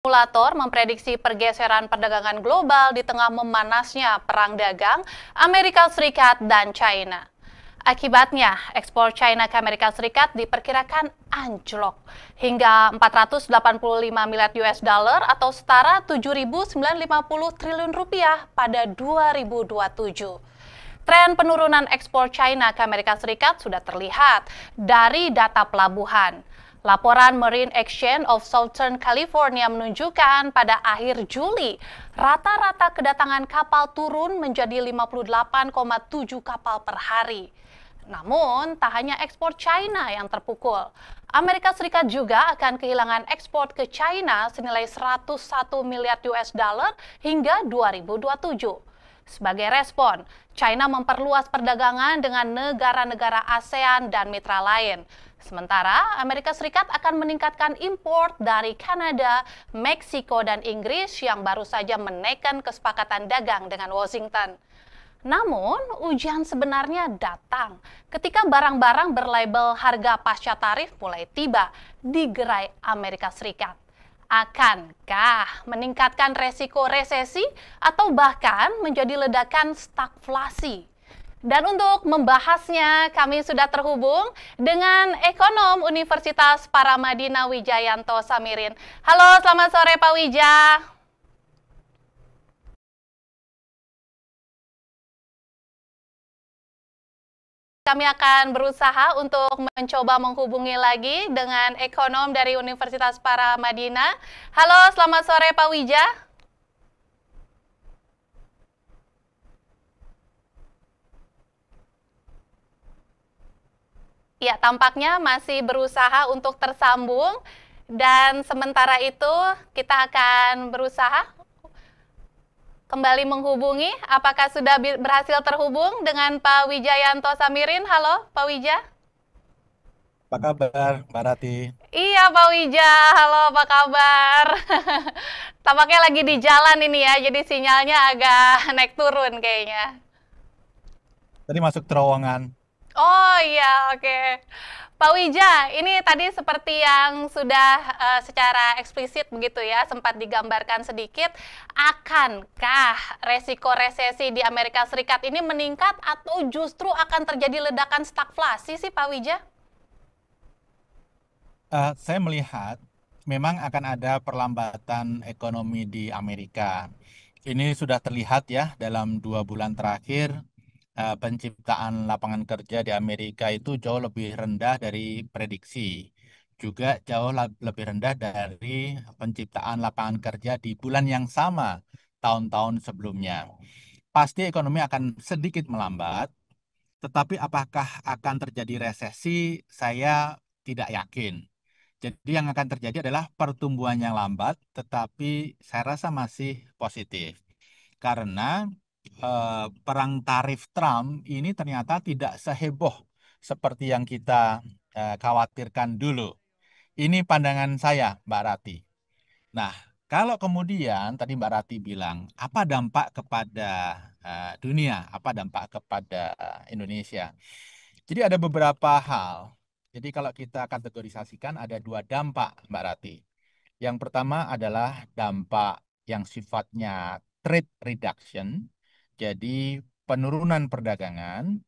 Regulator memprediksi pergeseran perdagangan global di tengah memanasnya perang dagang Amerika Serikat dan China. Akibatnya, ekspor China ke Amerika Serikat diperkirakan anjlok hingga 485 miliar US dollar atau setara 7.950 triliun rupiah pada 2027. Tren penurunan ekspor China ke Amerika Serikat sudah terlihat dari data pelabuhan. Laporan Marine Exchange of Southern California menunjukkan pada akhir Juli, rata-rata kedatangan kapal turun menjadi 58,7 kapal per hari. Namun, tak hanya ekspor China yang terpukul. Amerika Serikat juga akan kehilangan ekspor ke China senilai 101 miliar US dollar hingga 2027. Sebagai respon, China memperluas perdagangan dengan negara-negara ASEAN dan mitra lain. Sementara Amerika Serikat akan meningkatkan impor dari Kanada, Meksiko, dan Inggris yang baru saja menaikkan kesepakatan dagang dengan Washington. Namun, ujian sebenarnya datang ketika barang-barang berlabel harga pasca tarif mulai tiba di gerai Amerika Serikat. Akankah meningkatkan resiko resesi atau bahkan menjadi ledakan stagflasi? Dan untuk membahasnya, kami sudah terhubung dengan ekonom Universitas Paramadina Wijayanto Samirin. Halo, selamat sore Pak Wija. Kami akan berusaha untuk mencoba menghubungi lagi dengan ekonom dari Universitas Paramadina. Halo, selamat sore Pak Wija. Ya, tampaknya masih berusaha untuk tersambung. Dan sementara itu, kita akan berusaha kembali menghubungi. Apakah sudah berhasil terhubung dengan Pak Wijayanto Samirin? Halo, Pak Wija. Apa kabar, Mbak Rati? Iya, Pak Wija. Halo, apa kabar? Tampaknya lagi di jalan ini ya, jadi sinyalnya agak naik turun kayaknya. Tadi masuk terowongan. Oh iya, oke. Pak Wija, ini tadi seperti yang sudah secara eksplisit begitu ya, sempat digambarkan sedikit, akankah resiko resesi di Amerika Serikat ini meningkat atau justru akan terjadi ledakan stagflasi sih Pak Wija? Saya melihat memang akan ada perlambatan ekonomi di Amerika. Ini sudah terlihat ya dalam 2 bulan terakhir, penciptaan lapangan kerja di Amerika itu jauh lebih rendah dari prediksi. Juga jauh lebih rendah dari penciptaan lapangan kerja di bulan yang sama tahun-tahun sebelumnya. Pasti ekonomi akan sedikit melambat, tetapi apakah akan terjadi resesi? Saya tidak yakin. Jadi yang akan terjadi adalah pertumbuhan yang lambat, tetapi saya rasa masih positif. Karena perang tarif Trump ini ternyata tidak seheboh seperti yang kita khawatirkan dulu. Ini pandangan saya, Mbak Rati. Nah, kalau kemudian tadi Mbak Rati bilang, apa dampak kepada dunia, apa dampak kepada Indonesia? Jadi ada beberapa hal. Jadi kalau kita kategorisasikan ada 2 dampak, Mbak Rati. Yang pertama adalah dampak yang sifatnya trade reduction, jadi penurunan perdagangan.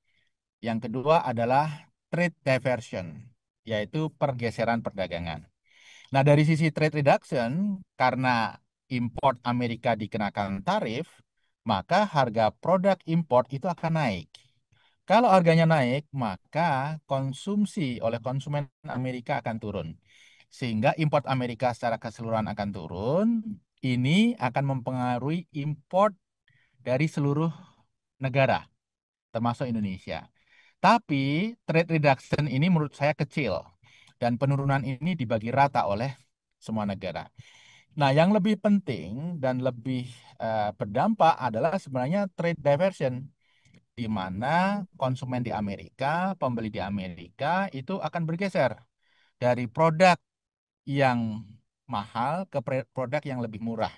Yang kedua adalah trade diversion, yaitu pergeseran perdagangan. Nah, dari sisi trade reduction, karena import Amerika dikenakan tarif, maka harga produk import itu akan naik. Kalau harganya naik, maka konsumsi oleh konsumen Amerika akan turun. Sehingga import Amerika secara keseluruhan akan turun. Ini akan mempengaruhi import dari seluruh negara, termasuk Indonesia. Tapi trade reduction ini menurut saya kecil. Dan penurunan ini dibagi rata oleh semua negara. Nah, yang lebih penting dan lebih berdampak adalah sebenarnya trade diversion, di mana konsumen di Amerika, pembeli di Amerika itu akan bergeser dari produk yang mahal ke produk yang lebih murah.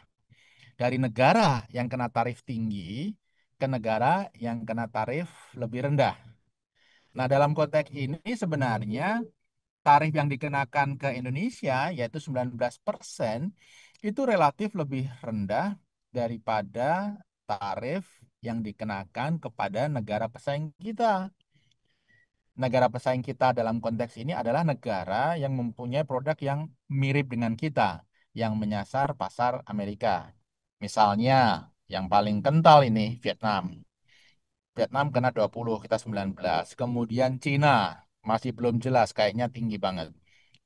Dari negara yang kena tarif tinggi ke negara yang kena tarif lebih rendah. Nah, dalam konteks ini sebenarnya tarif yang dikenakan ke Indonesia yaitu 19%, itu relatif lebih rendah daripada tarif yang dikenakan kepada negara pesaing kita. Negara pesaing kita dalam konteks ini adalah negara yang mempunyai produk yang mirip dengan kita, yang menyasar pasar Amerika. Misalnya, yang paling kental ini Vietnam. Vietnam kena 20, kita 19. Kemudian Cina masih belum jelas, kayaknya tinggi banget.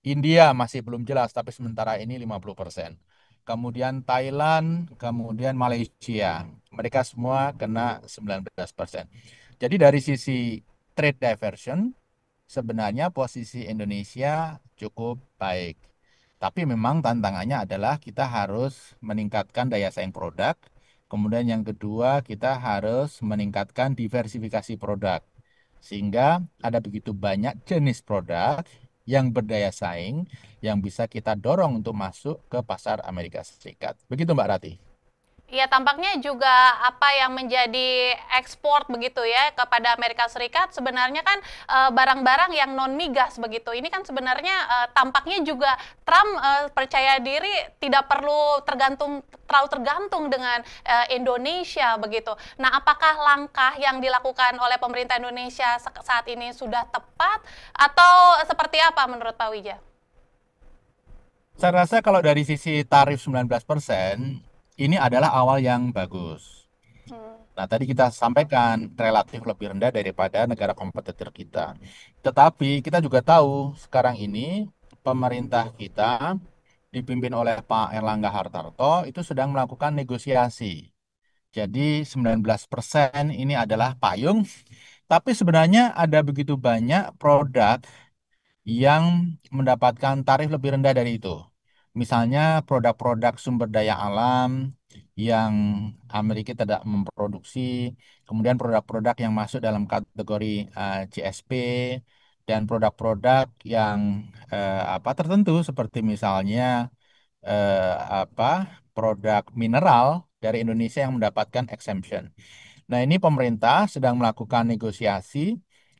India masih belum jelas, tapi sementara ini 50%. Kemudian Thailand, kemudian Malaysia. Mereka semua kena 19%. Jadi dari sisi trade diversion, sebenarnya posisi Indonesia cukup baik. Tapi memang tantangannya adalah kita harus meningkatkan daya saing produk. Kemudian yang kedua, kita harus meningkatkan diversifikasi produk. Sehingga ada begitu banyak jenis produk yang berdaya saing yang bisa kita dorong untuk masuk ke pasar Amerika Serikat. Begitu Mbak Rati. Iya, tampaknya juga apa yang menjadi ekspor begitu ya kepada Amerika Serikat sebenarnya kan barang-barang yang non migas begitu. Ini kan sebenarnya tampaknya juga Trump percaya diri tidak perlu terlalu tergantung dengan Indonesia begitu. Nah, apakah langkah yang dilakukan oleh pemerintah Indonesia saat ini sudah tepat atau seperti apa menurut Pak Wija? Saya rasa kalau dari sisi tarif 19%, ini adalah awal yang bagus. Hmm. Nah, tadi kita sampaikan relatif lebih rendah daripada negara kompetitor kita. Tetapi kita juga tahu sekarang ini pemerintah kita dipimpin oleh Pak Erlangga Hartarto itu sedang melakukan negosiasi. Jadi 19% ini adalah payung, tapi sebenarnya ada begitu banyak produk yang mendapatkan tarif lebih rendah dari itu. Misalnya produk-produk sumber daya alam yang Amerika tidak memproduksi, kemudian produk-produk yang masuk dalam kategori GSP dan produk-produk yang apa tertentu seperti misalnya eh, apa produk mineral dari Indonesia yang mendapatkan exemption. Nah, ini pemerintah sedang melakukan negosiasi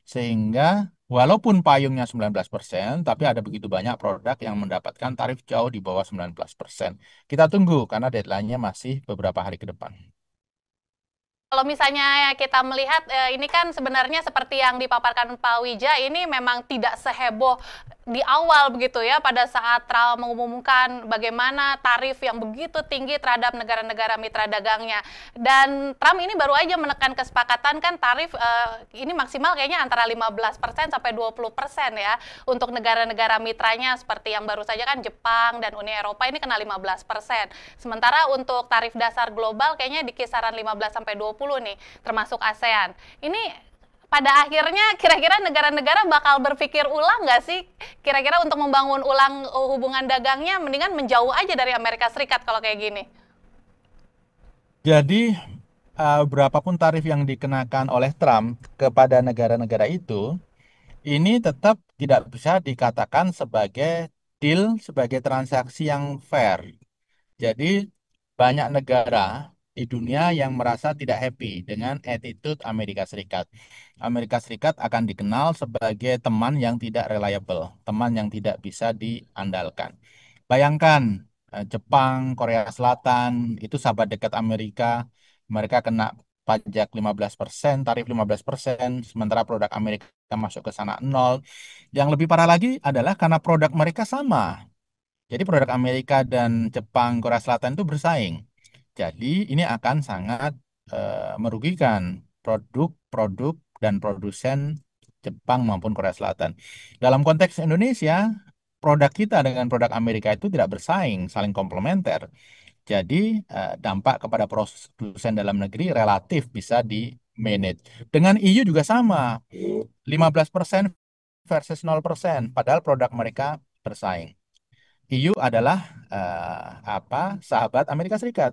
sehingga walaupun payungnya 19%, tapi ada begitu banyak produk yang mendapatkan tarif jauh di bawah 19%. Kita tunggu karena deadline-nya masih beberapa hari ke depan. Kalau misalnya kita melihat ini kan sebenarnya seperti yang dipaparkan Pak Wija ini memang tidak seheboh di awal begitu ya pada saat Trump mengumumkan bagaimana tarif yang begitu tinggi terhadap negara-negara mitra dagangnya dan Trump ini baru aja menekan kesepakatan kan tarif ini maksimal kayaknya antara 15% sampai 20% ya untuk negara-negara mitranya seperti yang baru saja kan Jepang dan Uni Eropa ini kena 15%. Sementara untuk tarif dasar global kayaknya di kisaran 15 sampai 20 nih, termasuk ASEAN. Ini pada akhirnya kira-kira negara-negara bakal berpikir ulang nggak sih? Kira-kira untuk membangun ulang hubungan dagangnya mendingan menjauh aja dari Amerika Serikat kalau kayak gini. Jadi, berapapun tarif yang dikenakan oleh Trump kepada negara-negara itu, ini tetap tidak bisa dikatakan sebagai deal, sebagai transaksi yang fair. Jadi banyak negara di dunia yang merasa tidak happy dengan attitude Amerika Serikat. Amerika Serikat akan dikenal sebagai teman yang tidak reliable, teman yang tidak bisa diandalkan. Bayangkan Jepang, Korea Selatan itu sahabat dekat Amerika, mereka kena pajak 15%, tarif 15%, sementara produk Amerika masuk ke sana nol. Yang lebih parah lagi adalah karena produk mereka sama. Jadi produk Amerika dan Jepang, Korea Selatan itu bersaing. Jadi ini akan sangat merugikan produk-produk dan produsen Jepang maupun Korea Selatan. Dalam konteks Indonesia, produk kita dengan produk Amerika itu tidak bersaing, saling komplementer. Jadi dampak kepada produsen dalam negeri relatif bisa di manage. Dengan EU juga sama, 15% versus 0%, padahal produk mereka bersaing. EU adalah sahabat Amerika Serikat.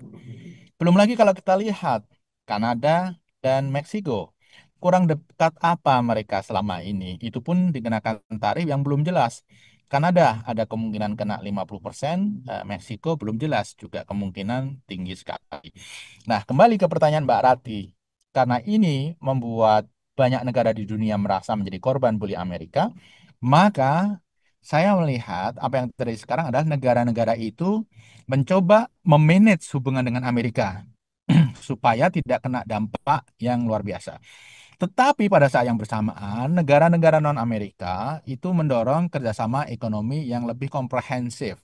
Belum lagi kalau kita lihat Kanada dan Meksiko. Kurang dekat apa mereka selama ini? Itu pun dikenakan tarif yang belum jelas. Kanada ada kemungkinan kena 50%, Meksiko belum jelas juga kemungkinan tinggi sekali. Nah, kembali ke pertanyaan Mbak Rati. Karena ini membuat banyak negara di dunia merasa menjadi korban bully Amerika, maka saya melihat apa yang terjadi sekarang adalah negara-negara itu mencoba memanage hubungan dengan Amerika supaya tidak kena dampak yang luar biasa. Tetapi pada saat yang bersamaan, negara-negara non-Amerika itu mendorong kerjasama ekonomi yang lebih komprehensif.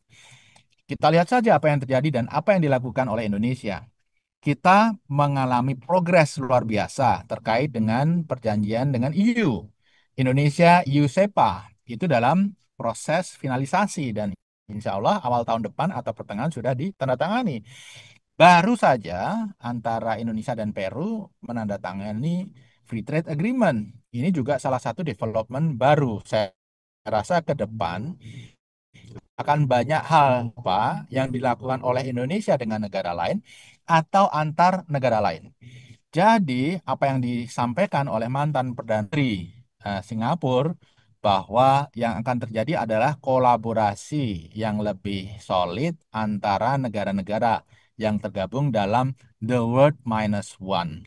Kita lihat saja apa yang terjadi dan apa yang dilakukan oleh Indonesia. Kita mengalami progres luar biasa terkait dengan perjanjian dengan EU. Indonesia EU SEPA itu dalam proses finalisasi dan insya Allah awal tahun depan atau pertengahan sudah ditandatangani. Baru saja antara Indonesia dan Peru menandatangani Free Trade Agreement. Ini juga salah satu development baru. Saya rasa ke depan akan banyak hal apa yang dilakukan oleh Indonesia dengan negara lain atau antar negara lain. Jadi, apa yang disampaikan oleh mantan Perdana Menteri Singapura bahwa yang akan terjadi adalah kolaborasi yang lebih solid antara negara-negara yang tergabung dalam The World Minus One.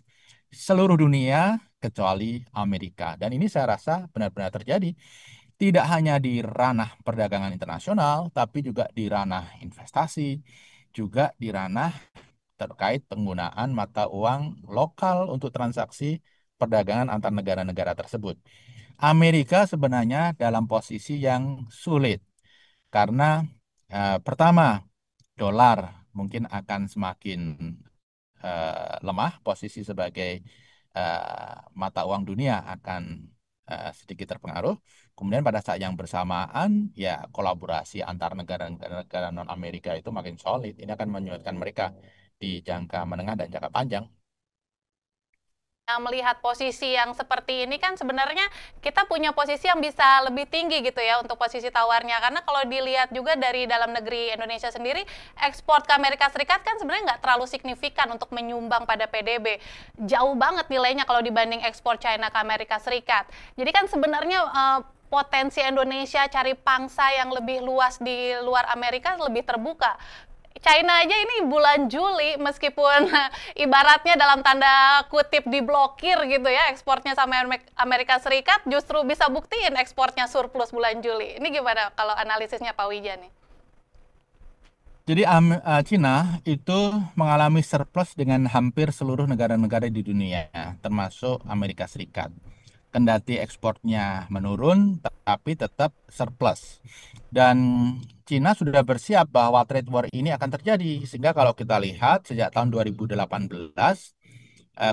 Seluruh dunia kecuali Amerika. Dan ini saya rasa benar-benar terjadi. Tidak hanya di ranah perdagangan internasional, tapi juga di ranah investasi, juga di ranah terkait penggunaan mata uang lokal untuk transaksi perdagangan antar negara-negara tersebut. Amerika sebenarnya dalam posisi yang sulit karena pertama, dolar mungkin akan semakin lemah, posisi sebagai mata uang dunia akan sedikit terpengaruh. Kemudian pada saat yang bersamaan, ya kolaborasi antar negara-negara non-Amerika itu makin solid. Ini akan menyulitkan mereka di jangka menengah dan jangka panjang. Nah, melihat posisi yang seperti ini kan sebenarnya kita punya posisi yang bisa lebih tinggi gitu ya untuk posisi tawarnya, karena kalau dilihat juga dari dalam negeri Indonesia sendiri, ekspor ke Amerika Serikat kan sebenarnya nggak terlalu signifikan untuk menyumbang pada PDB, jauh banget nilainya kalau dibanding ekspor China ke Amerika Serikat. Jadi kan sebenarnya potensi Indonesia cari pangsa yang lebih luas di luar Amerika lebih terbuka. China aja ini bulan Juli meskipun ibaratnya dalam tanda kutip diblokir gitu ya ekspornya sama Amerika Serikat, justru bisa buktiin ekspornya surplus bulan Juli. Ini gimana kalau analisisnya Pak Wijan nih? Jadi Cina itu mengalami surplus dengan hampir seluruh negara-negara di dunia, termasuk Amerika Serikat. Kendati ekspornya menurun, tapi tetap surplus. Dan Cina sudah bersiap bahwa trade war ini akan terjadi. Sehingga kalau kita lihat sejak tahun 2018,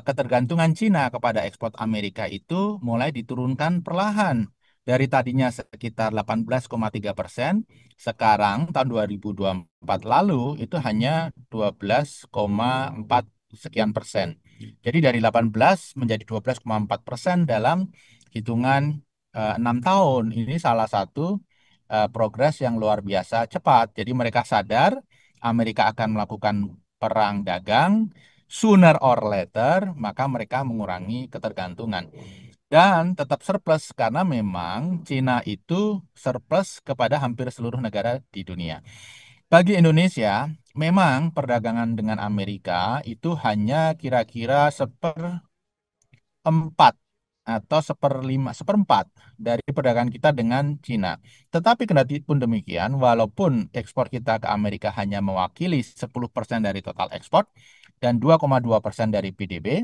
ketergantungan Cina kepada ekspor Amerika itu mulai diturunkan perlahan. Dari tadinya sekitar 18,3%, sekarang tahun 2024 lalu itu hanya 12,4 sekian persen. Jadi dari 18 menjadi 12,4% dalam hitungan 6 tahun. Ini salah satu progres yang luar biasa cepat. Jadi mereka sadar Amerika akan melakukan perang dagang, sooner or later, maka mereka mengurangi ketergantungan. Dan tetap surplus karena memang Cina itu surplus kepada hampir seluruh negara di dunia. Bagi Indonesia, memang perdagangan dengan Amerika itu hanya kira-kira seperempat atau seperempat dari perdagangan kita dengan Cina. Tetapi kendati pun demikian, walaupun ekspor kita ke Amerika hanya mewakili 10% dari total ekspor dan 2,2% dari PDB,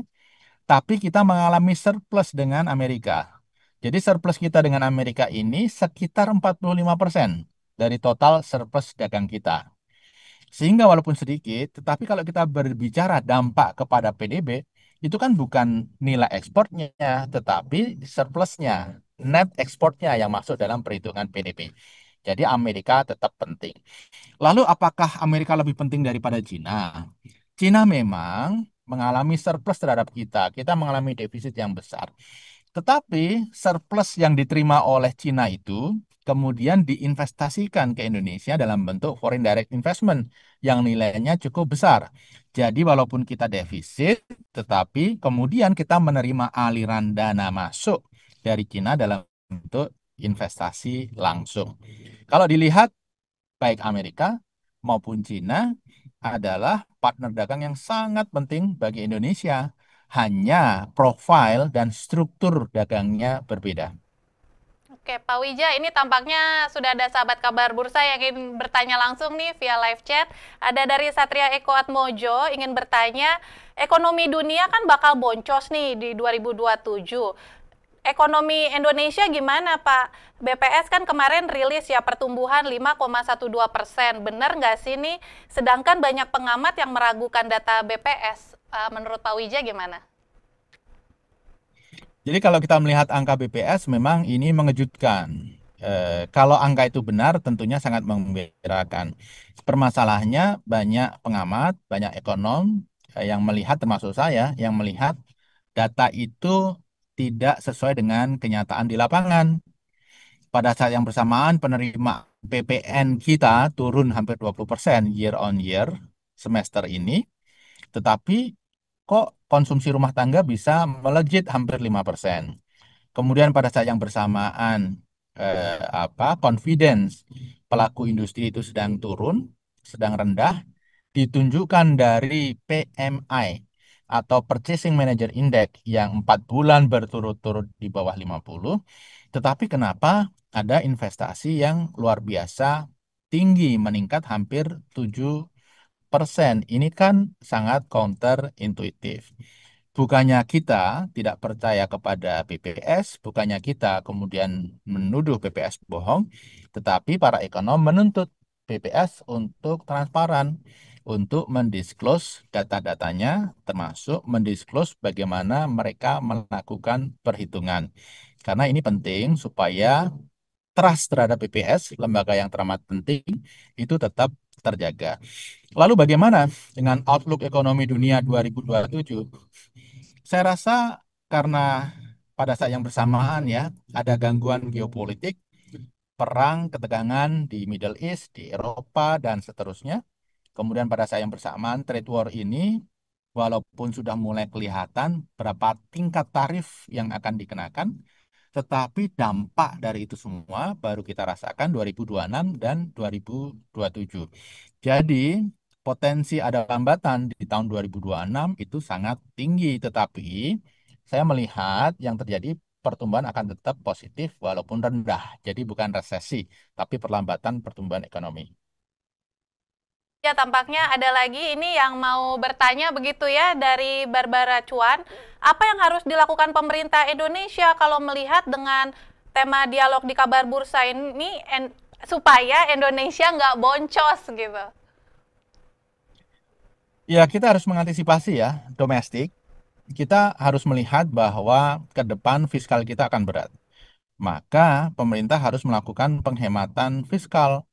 tapi kita mengalami surplus dengan Amerika. Jadi surplus kita dengan Amerika ini sekitar 45% dari total surplus dagang kita. Sehingga walaupun sedikit, tetapi kalau kita berbicara dampak kepada PDB, itu kan bukan nilai ekspornya, tetapi surplusnya, net ekspornya yang masuk dalam perhitungan PDB. Jadi Amerika tetap penting. Lalu apakah Amerika lebih penting daripada Cina? Cina memang mengalami surplus terhadap kita. Kita mengalami defisit yang besar. Tetapi surplus yang diterima oleh Cina itu kemudian diinvestasikan ke Indonesia dalam bentuk foreign direct investment yang nilainya cukup besar. Jadi walaupun kita defisit, tetapi kemudian kita menerima aliran dana masuk dari Cina dalam bentuk investasi langsung. Kalau dilihat baik Amerika maupun Cina adalah partner dagang yang sangat penting bagi Indonesia. Hanya profil dan struktur dagangnya berbeda. Oke, Pak Wija, ini tampaknya sudah ada sahabat kabar bursa yang ingin bertanya langsung nih via live chat. Ada dari Satria Eko Atmojo ingin bertanya, ekonomi dunia kan bakal boncos nih di 2027. Ekonomi Indonesia gimana, Pak? BPS kan kemarin rilis ya pertumbuhan 5,12%. Benar nggak sih nih? Sedangkan banyak pengamat yang meragukan data BPS. Menurut Pak Wija gimana? Jadi kalau kita melihat angka BPS memang ini mengejutkan. Kalau angka itu benar tentunya sangat menggembirakan. Permasalahannya banyak pengamat, banyak ekonom yang melihat termasuk saya yang melihat data itu tidak sesuai dengan kenyataan di lapangan. Pada saat yang bersamaan penerima PPN kita turun hampir 20% year on year semester ini, tetapi kok konsumsi rumah tangga bisa melejit hampir 5%. Kemudian pada saat yang bersamaan confidence pelaku industri itu sedang turun, sedang rendah, ditunjukkan dari PMI atau Purchasing Manager Index yang 4 bulan berturut-turut di bawah 50. Tetapi kenapa ada investasi yang luar biasa tinggi, meningkat hampir 7%. Ini kan sangat counterintuitif. Bukannya kita tidak percaya kepada BPS, bukannya kita kemudian menuduh BPS bohong, tetapi para ekonom menuntut BPS untuk transparan, untuk mendisclose data-datanya, termasuk mendisclose bagaimana mereka melakukan perhitungan. Karena ini penting supaya trust terhadap BPS, lembaga yang teramat penting, itu tetap terjaga. Lalu bagaimana dengan outlook ekonomi dunia 2027? Saya rasa karena pada saat yang bersamaan ya ada gangguan geopolitik, perang, ketegangan di Middle East, di Eropa dan seterusnya. Kemudian pada saat yang bersamaan trade war ini walaupun sudah mulai kelihatan berapa tingkat tarif yang akan dikenakan, tetapi dampak dari itu semua baru kita rasakan 2026 dan 2027. Jadi, potensi ada lambatan di tahun 2026 itu sangat tinggi, tetapi saya melihat yang terjadi pertumbuhan akan tetap positif walaupun rendah. Jadi bukan resesi, tapi perlambatan pertumbuhan ekonomi. Ya, tampaknya ada lagi ini yang mau bertanya begitu ya dari Barbara Cuan. Apa yang harus dilakukan pemerintah Indonesia kalau melihat dengan tema dialog di kabar bursa ini supaya Indonesia nggak boncos gitu? Ya, kita harus mengantisipasi ya, domestik. Kita harus melihat bahwa ke depan fiskal kita akan berat. Maka pemerintah harus melakukan penghematan fiskal.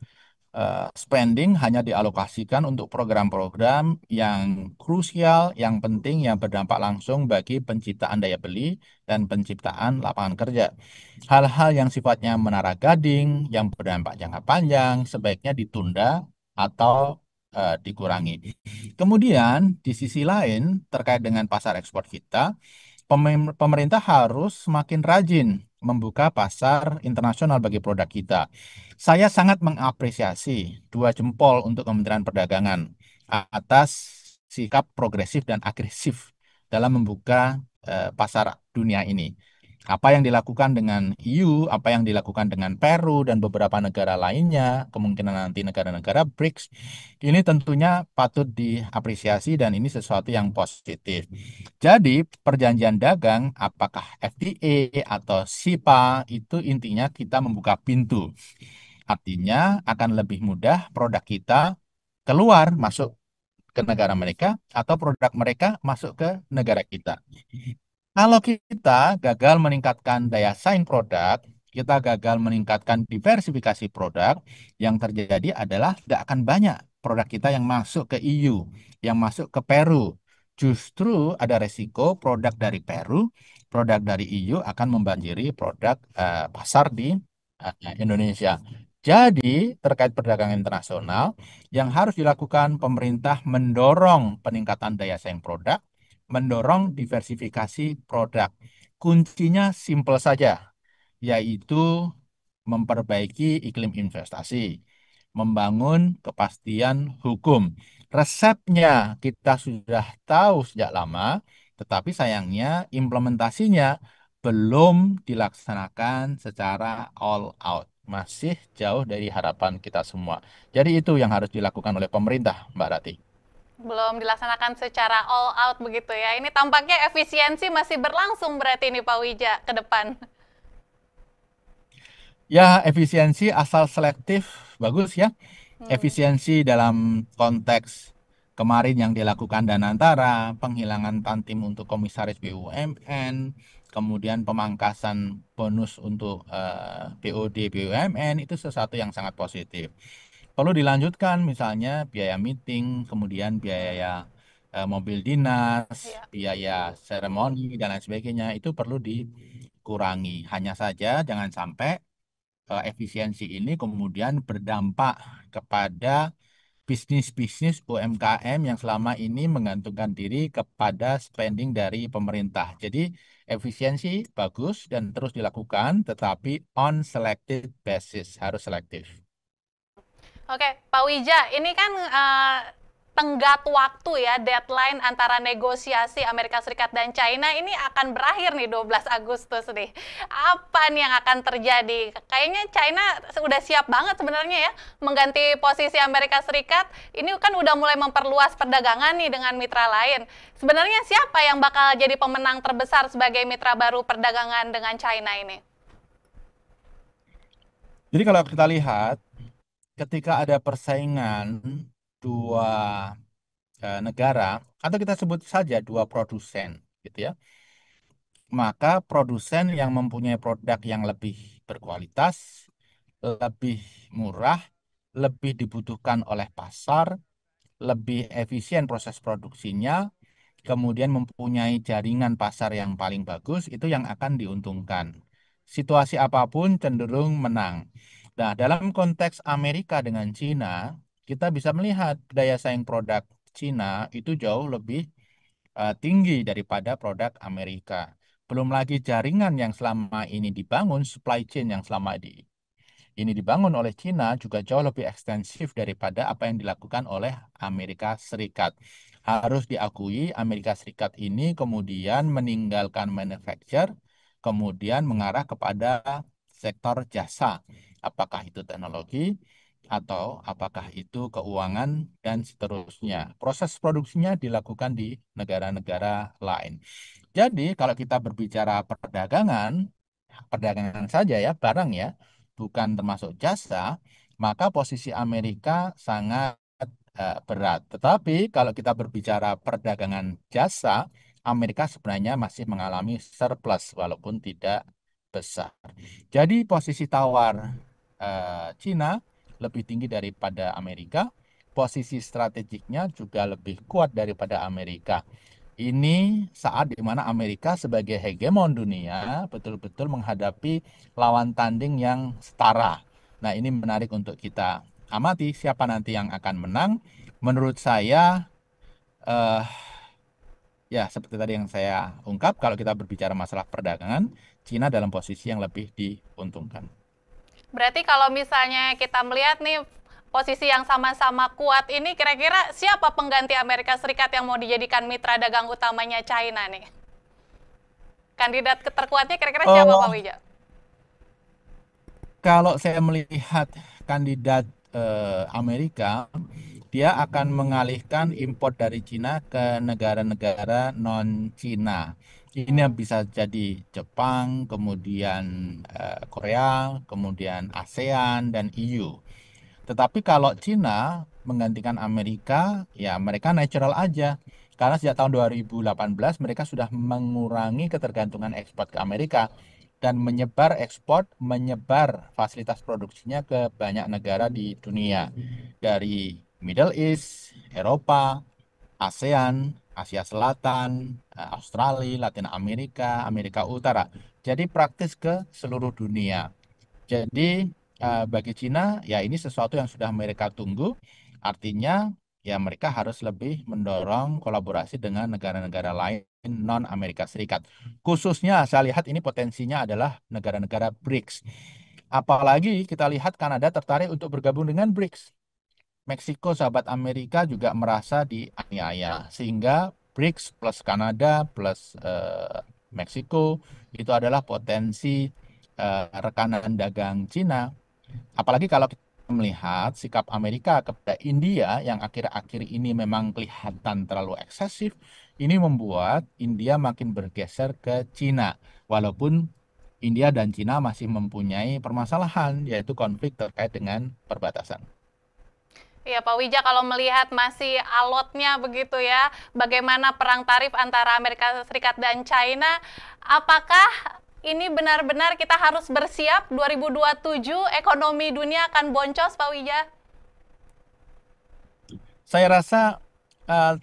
Spending hanya dialokasikan untuk program-program yang krusial, yang penting, yang berdampak langsung bagi penciptaan daya beli dan penciptaan lapangan kerja. Hal-hal yang sifatnya menara gading, yang berdampak jangka panjang, sebaiknya ditunda atau dikurangi. Kemudian, di sisi lain, terkait dengan pasar ekspor kita, pemerintah harus semakin rajin membuka pasar internasional bagi produk kita. Saya sangat mengapresiasi 2 jempol untuk Kementerian Perdagangan atas sikap progresif dan agresif dalam membuka pasar dunia ini. Apa yang dilakukan dengan EU, apa yang dilakukan dengan Peru dan beberapa negara lainnya, kemungkinan nanti negara-negara BRICS, ini tentunya patut diapresiasi dan ini sesuatu yang positif. Jadi, perjanjian dagang, apakah FTA atau SIPA, itu intinya kita membuka pintu. Artinya akan lebih mudah produk kita keluar masuk ke negara mereka atau produk mereka masuk ke negara kita. Kalau kita gagal meningkatkan daya saing produk, kita gagal meningkatkan diversifikasi produk, yang terjadi adalah tidak akan banyak produk kita yang masuk ke EU, yang masuk ke Peru. Justru ada resiko produk dari Peru, produk dari EU akan membanjiri produk pasar di Indonesia. Jadi, terkait perdagangan internasional, yang harus dilakukan pemerintah mendorong peningkatan daya saing produk, mendorong diversifikasi produk. Kuncinya simpel saja, yaitu memperbaiki iklim investasi, membangun kepastian hukum. Resepnya kita sudah tahu sejak lama, tetapi sayangnya implementasinya belum dilaksanakan secara all out. Masih jauh dari harapan kita semua. Jadi itu yang harus dilakukan oleh pemerintah, Mbak Rati. Belum dilaksanakan secara all out begitu ya. Ini tampaknya efisiensi masih berlangsung berarti ini Pak Wija ke depan. Ya, efisiensi asal selektif bagus ya. Hmm. Efisiensi dalam konteks kemarin yang dilakukan Danantara, penghilangan Tantim untuk komisaris BUMN, kemudian pemangkasan bonus untuk BOD BUMN itu sesuatu yang sangat positif. Perlu dilanjutkan misalnya biaya meeting, kemudian biaya mobil dinas, Ya. biaya seremoni dan lain sebagainya itu perlu dikurangi. Hanya saja jangan sampai efisiensi ini kemudian berdampak kepada bisnis-bisnis UMKM yang selama ini menggantungkan diri kepada spending dari pemerintah. Jadi efisiensi bagus dan terus dilakukan, tetapi on selected basis, harus selektif. Oke, Pak Wija, ini kan tenggat waktu ya, deadline antara negosiasi Amerika Serikat dan China ini akan berakhir nih 12 Agustus nih. Apa nih yang akan terjadi? Kayaknya China sudah siap banget sebenarnya ya mengganti posisi Amerika Serikat. Ini kan udah mulai memperluas perdagangan nih dengan mitra lain. Sebenarnya siapa yang bakal jadi pemenang terbesar sebagai mitra baru perdagangan dengan China ini? Jadi kalau kita lihat, ketika ada persaingan dua negara, atau kita sebut saja dua produsen, gitu ya, maka produsen yang mempunyai produk yang lebih berkualitas, lebih murah, lebih dibutuhkan oleh pasar, lebih efisien proses produksinya, kemudian mempunyai jaringan pasar yang paling bagus, itu yang akan diuntungkan. Situasi apapun cenderung menang. Nah, dalam konteks Amerika dengan Cina, kita bisa melihat daya saing produk Cina itu jauh lebih tinggi daripada produk Amerika. Belum lagi jaringan yang selama ini dibangun, supply chain yang selama ini dibangun oleh Cina juga jauh lebih ekstensif daripada apa yang dilakukan oleh Amerika Serikat. Harus diakui, Amerika Serikat ini kemudian meninggalkan manufacture, kemudian mengarah kepada sektor jasa. Apakah itu teknologi, atau apakah itu keuangan, dan seterusnya. Proses produksinya dilakukan di negara-negara lain. Jadi, kalau kita berbicara perdagangan, perdagangan saja ya, barang ya, bukan termasuk jasa, maka posisi Amerika sangat berat. Tetapi kalau kita berbicara perdagangan jasa, Amerika sebenarnya masih mengalami surplus walaupun tidak besar. Jadi posisi tawar Cina lebih tinggi daripada Amerika, posisi strategiknya juga lebih kuat daripada Amerika. Ini saat di mana Amerika sebagai hegemon dunia betul-betul menghadapi lawan tanding yang setara. Nah, ini menarik untuk kita amati siapa nanti yang akan menang. Menurut saya, eh, ya seperti tadi yang saya ungkap, kalau kita berbicara masalah perdagangan, Cina dalam posisi yang lebih diuntungkan. Berarti kalau misalnya kita melihat nih posisi yang sama-sama kuat ini, kira-kira siapa pengganti Amerika Serikat yang mau dijadikan mitra dagang utamanya China nih? Kandidat terkuatnya kira-kira siapa Pak Oh, Wija? kalau saya melihat kandidat Amerika, dia akan mengalihkan impor dari Cina ke negara-negara non-Cina. Ini Hmm. bisa jadi Jepang, kemudian Korea, kemudian ASEAN, dan EU. Tetapi kalau Cina menggantikan Amerika, ya mereka natural aja. Karena sejak tahun 2018 mereka sudah mengurangi ketergantungan ekspor ke Amerika dan menyebar ekspor, menyebar fasilitas produksinya ke banyak negara di dunia. Dari Middle East, Eropa, ASEAN, Asia Selatan, Australia, Latin Amerika, Amerika Utara. Jadi praktis ke seluruh dunia. Jadi bagi Cina ya ini sesuatu yang sudah mereka tunggu. Artinya ya mereka harus lebih mendorong kolaborasi dengan negara-negara lain non Amerika Serikat. Khususnya saya lihat ini potensinya adalah negara-negara BRICS. Apalagi kita lihat Kanada tertarik untuk bergabung dengan BRICS. Meksiko sahabat Amerika juga merasa dianiaya sehingga BRICS plus Kanada plus Meksiko, itu adalah potensi rekanan dagang Cina. Apalagi kalau kita melihat sikap Amerika kepada India yang akhir-akhir ini memang kelihatan terlalu eksesif, ini membuat India makin bergeser ke Cina. Walaupun India dan Cina masih mempunyai permasalahan, yaitu konflik terkait dengan perbatasan. Ya, Pak Wija, kalau melihat masih alotnya begitu ya, bagaimana perang tarif antara Amerika Serikat dan China, apakah ini benar-benar kita harus bersiap 2027 ekonomi dunia akan boncos, Pak Wija? Saya rasa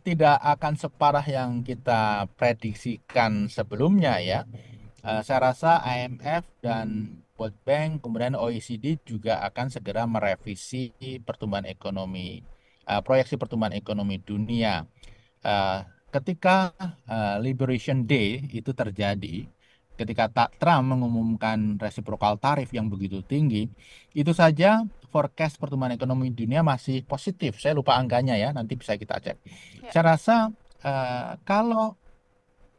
tidak akan separah yang kita prediksikan sebelumnya ya. Saya rasa IMF dan World Bank, kemudian OECD juga akan segera merevisi pertumbuhan ekonomi, proyeksi pertumbuhan ekonomi dunia. Ketika Liberation Day itu terjadi, ketika Trump mengumumkan reciprocal tarif yang begitu tinggi, itu saja forecast pertumbuhan ekonomi dunia masih positif. Saya lupa angkanya ya, nanti bisa kita cek. Ya. Saya rasa kalau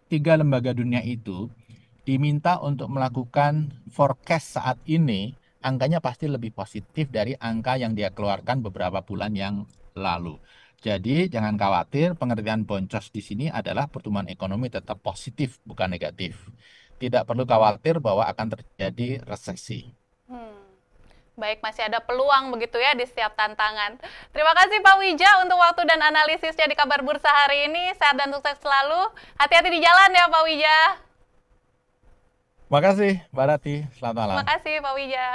tiga lembaga dunia itu diminta untuk melakukan forecast saat ini, angkanya pasti lebih positif dari angka yang dia keluarkan beberapa bulan yang lalu. Jadi jangan khawatir, pengertian boncos di sini adalah pertumbuhan ekonomi tetap positif, bukan negatif. Tidak perlu khawatir bahwa akan terjadi resesi. Baik, masih ada peluang begitu ya di setiap tantangan. Terima kasih Pak Wija untuk waktu dan analisisnya di Kabar Bursa hari ini. Sehat dan sukses selalu. Hati-hati di jalan ya Pak Wija. Terima kasih Mbak Rati, selamat malam. Terima kasih Pak Wija.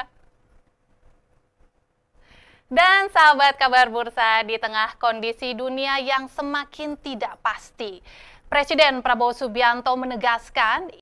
Dan sahabat Kabar Bursa, di tengah kondisi dunia yang semakin tidak pasti, Presiden Prabowo Subianto menegaskan